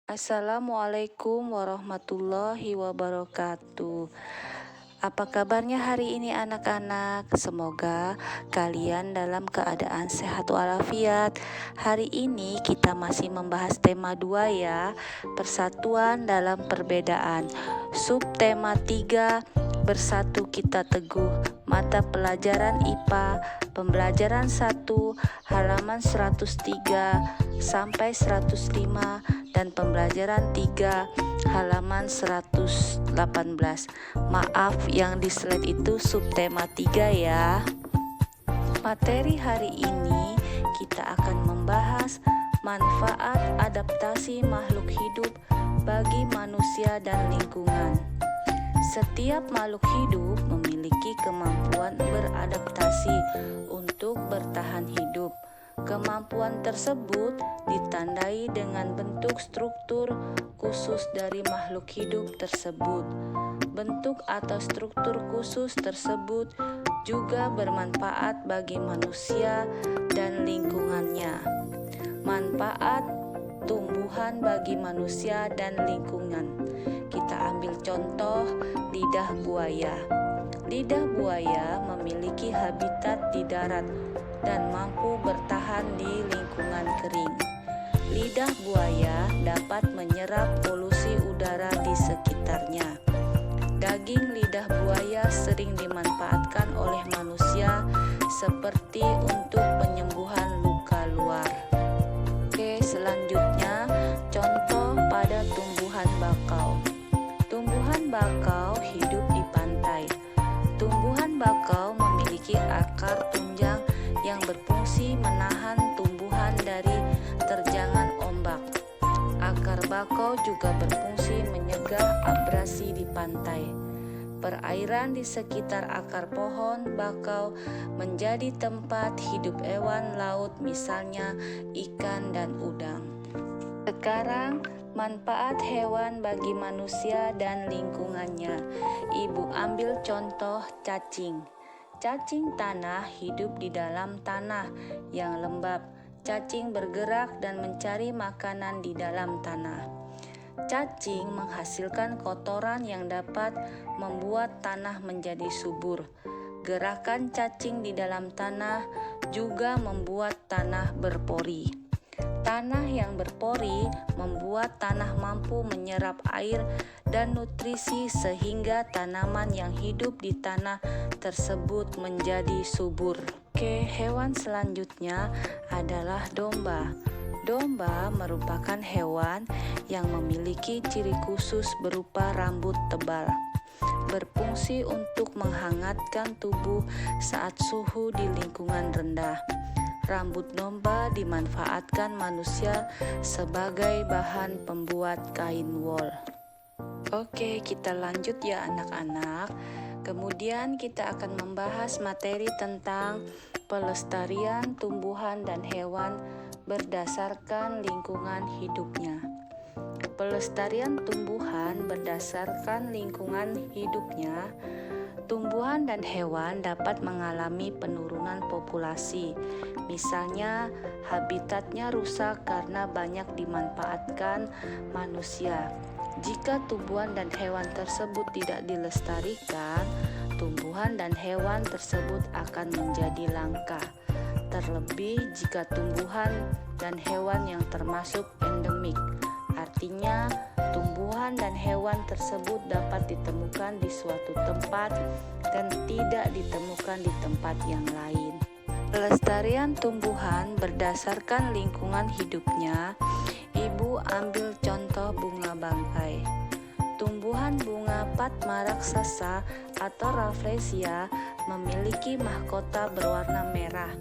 Assalamualaikum warahmatullahi wabarakatuh. Apa kabarnya hari ini anak-anak? Semoga kalian dalam keadaan sehat walafiat. Hari ini kita masih membahas tema 2 ya, persatuan dalam perbedaan. Subtema 3, bersatu kita teguh. Mata pelajaran IPA, pembelajaran 1, halaman 103 sampai 105 dan pembelajaran 3 halaman 118. Maaf yang di slide itu subtema 3 ya. Materi hari ini kita akan membahas manfaat adaptasi makhluk hidup bagi manusia dan lingkungan. Setiap makhluk hidup memiliki kemampuan beradaptasi untuk bertahan hidup. Kemampuan tersebut ditandai dengan bentuk struktur khusus dari makhluk hidup tersebut. Bentuk atau struktur khusus tersebut juga bermanfaat bagi manusia dan lingkungannya. Manfaat tumbuhan bagi manusia dan lingkungan. Kita ambil contoh lidah buaya. Lidah buaya memiliki habitat di darat dan mampu bertahan di lingkungan kering. Lidah buaya dapat menyerap polusi udara di sekitarnya. Daging lidah buaya sering dimanfaatkan oleh manusia seperti untuk penyembuhan luka luar. Oke, selanjutnya contoh pada tumbuhan bakau. Tumbuhan bakau hidup di pantai. Tumbuhan bakau memiliki akar tunjang yang berfungsi menahan tumbuhan dari terjangan ombak. Akar bakau juga berfungsi menyegah abrasi di pantai. Perairan di sekitar akar pohon bakau menjadi tempat hidup hewan laut, misalnya ikan dan udang. Sekarang, manfaat hewan bagi manusia dan lingkungannya. Ibu ambil contoh cacing. Cacing tanah hidup di dalam tanah yang lembab. Cacing bergerak dan mencari makanan di dalam tanah. Cacing menghasilkan kotoran yang dapat membuat tanah menjadi subur. Gerakan cacing di dalam tanah juga membuat tanah berpori. Tanah yang berpori membuat tanah mampu menyerap air dan nutrisi sehingga tanaman yang hidup di tanah tersebut menjadi subur. Oke, hewan selanjutnya adalah domba. Domba merupakan hewan yang memiliki ciri khusus berupa rambut tebal. Berfungsi untuk menghangatkan tubuh saat suhu di lingkungan rendah. Rambut domba dimanfaatkan manusia sebagai bahan pembuat kain wol. Oke, kita lanjut ya anak-anak. Kemudian kita akan membahas materi tentang pelestarian tumbuhan dan hewan berdasarkan lingkungan hidupnya. Pelestarian tumbuhan berdasarkan lingkungan hidupnya. Tumbuhan dan hewan dapat mengalami penurunan populasi. Misalnya, habitatnya rusak karena banyak dimanfaatkan manusia. Jika tumbuhan dan hewan tersebut tidak dilestarikan, tumbuhan dan hewan tersebut akan menjadi langka. Terlebih jika tumbuhan dan hewan yang termasuk endemik. Artinya, tumbuhan dan hewan tersebut dapat ditemukan di suatu tempat dan tidak ditemukan di tempat yang lain. Pelestarian tumbuhan berdasarkan lingkungan hidupnya. Ibu ambil contoh bunga bangkai. Tumbuhan bunga Padma raksasa atau Rafflesia memiliki mahkota berwarna merah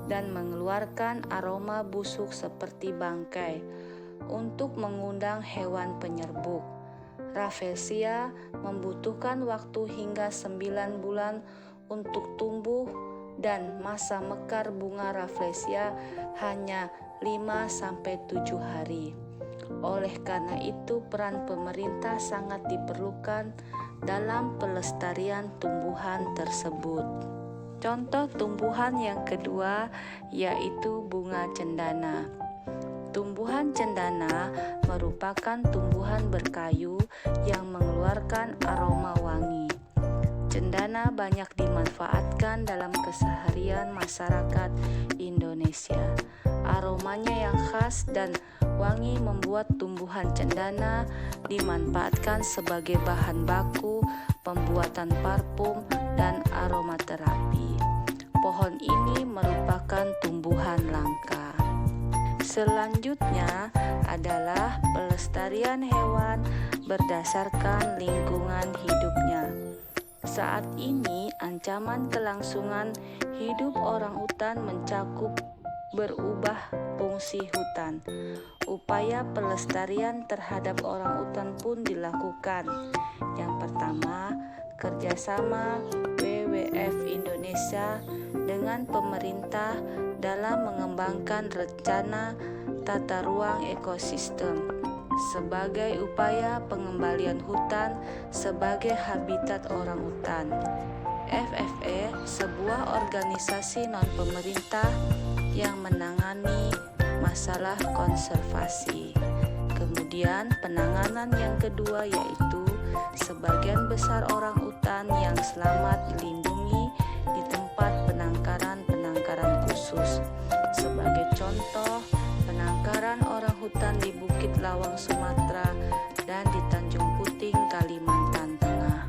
dan mengeluarkan aroma busuk seperti bangkai untuk mengundang hewan penyerbuk. Rafflesia membutuhkan waktu hingga 9 bulan untuk tumbuh dan masa mekar bunga Rafflesia hanya 5-7 hari. Oleh karena itu, peran pemerintah sangat diperlukan dalam pelestarian tumbuhan tersebut. Contoh tumbuhan yang kedua yaitu bunga cendana. Tumbuhan cendana merupakan tumbuhan berkayu yang mengeluarkan aroma wangi. Cendana banyak dimanfaatkan dalam keseharian masyarakat Indonesia. Aromanya yang khas dan wangi membuat tumbuhan cendana dimanfaatkan sebagai bahan baku pembuatan parfum dan aromaterapi. Pohon ini merupakan tumbuhan langka. Selanjutnya adalah pelestarian hewan berdasarkan lingkungan hidupnya. Saat ini, ancaman kelangsungan hidup orangutan mencakup berubah fungsi hutan. Upaya pelestarian terhadap orangutan pun dilakukan. Yang pertama, kerjasama WWF Indonesia dengan pemerintah dalam mengembangkan rencana tata ruang ekosistem sebagai upaya pengembalian hutan sebagai habitat orangutan. FFE, sebuah organisasi non-pemerintah yang menangani masalah konservasi. Kemudian penanganan yang kedua yaitu sebagian besar orangutan yang selamat dilindungi di tempat penangkaran khusus. Sebagai contoh, penangkaran orangutan di Bukit Lawang Sumatera dan di Tanjung Puting Kalimantan Tengah.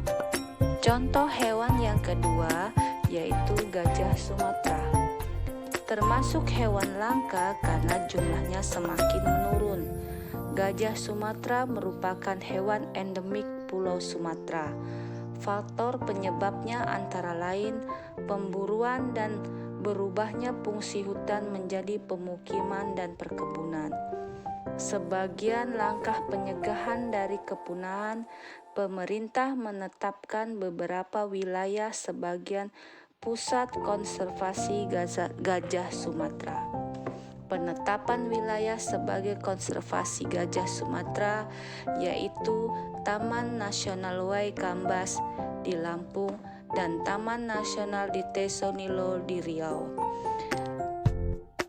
Contoh hewan yang kedua yaitu gajah Sumatera. Termasuk hewan langka karena jumlahnya semakin menurun. Gajah Sumatera merupakan hewan endemik Pulau Sumatera. Faktor penyebabnya antara lain pemburuan dan berubahnya fungsi hutan menjadi pemukiman dan perkebunan. Sebagian langkah pencegahan dari kepunahan, pemerintah menetapkan beberapa wilayah sebagai pusat konservasi gajah Sumatera. Penetapan wilayah sebagai konservasi gajah Sumatera yaitu Taman Nasional Waikambas di Lampung dan Taman Nasional di Tesonilo di Riau.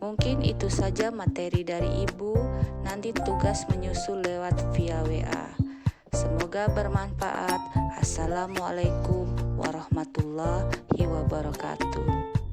Mungkin itu saja materi dari Ibu, nanti tugas menyusul lewat via WA. Semoga bermanfaat. Assalamualaikum warahmatullahi wabarakatuh.